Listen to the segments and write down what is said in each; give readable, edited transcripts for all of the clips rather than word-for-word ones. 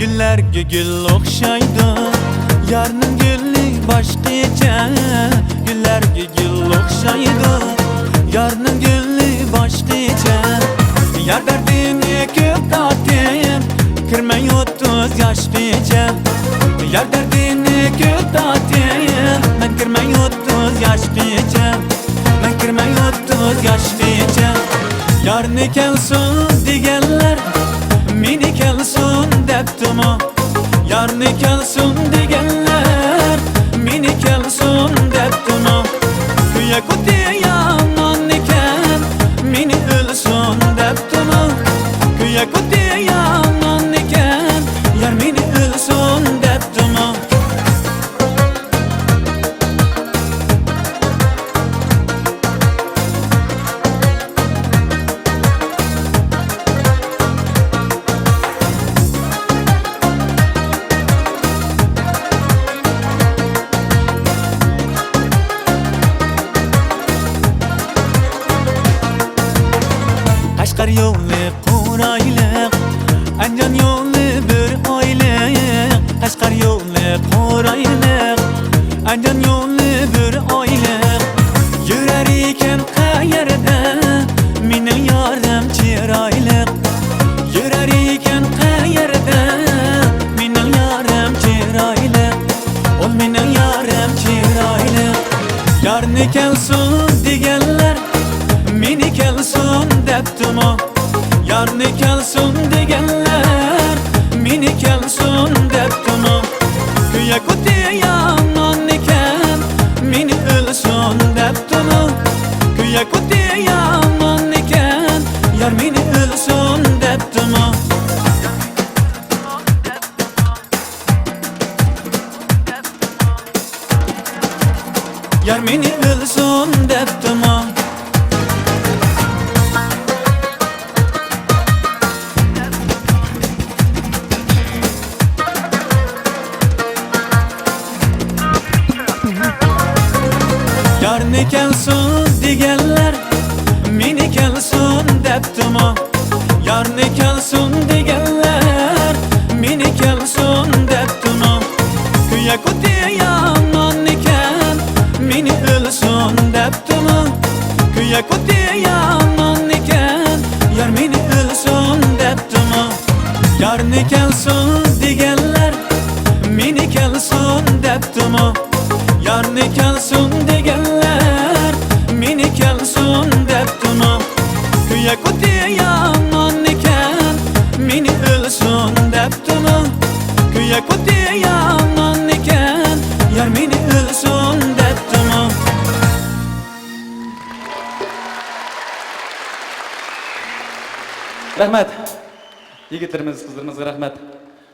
Güllerge gül okşaydı, yarının gülü başlayacak. Güllerge gül okşaydı, yarının gülü başlayacak. Yar derdini köp tatayım, kırmayı 30 yaş diyeceğim. Yar derdini köp tatayım, ben kırmayı 30 yaş diyeceğim. Ben kırmayı 30 yaş diyeceğim. Yarını kelsun digenler, mini kelsun deptimo. Yarını kelsun digenler, mini kelsun deptimo. Küye kutuya yanan iken, mini ölsun deptimo. Küye kutuya yanan iken, yar mini ölsun deptimo. Kaşgar yolu kuraylık, Ancan yolu bir aylık. Kaşgar yolu kuraylık, Ancan yolu bir aylık. Yürər iken qayerdə, minin yarım çiraylık. Yürər iken qayerdə, minin yarım çiraylık. Ol minin yarım çiraylık. Yarını kelsun digenler, mini kelsun deptimo. Yarını kelsun digenler, mini kelsun deptimo. Küye kutuya yanan iken, mini ölsun deptimo. Küye kutuya yanan iken, yar mini ölsun deptimo. Yar mini ölsun deptimo. Yarını kelsun digenler, mini kelsun deptimo. Yarını kelsun digenler, mini kelsun deptimo. Küye kutuya yanan iken, mini ölsun deptimo. Küye kutuya yanan iken, yar mini ölsun deptimo. Yarını kelsun digenler, mini kelsun deptimo. Yarını kelsun digenler, mini kelsun deptimo. Küye kutuya yanan iken, mini ölsun deptimo. Küye kutuya yanan iken, yar mini ölsun deptimo. Rahmet. Yigitlerimiz, kızlarımızga rahmet.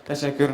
Teşekkür.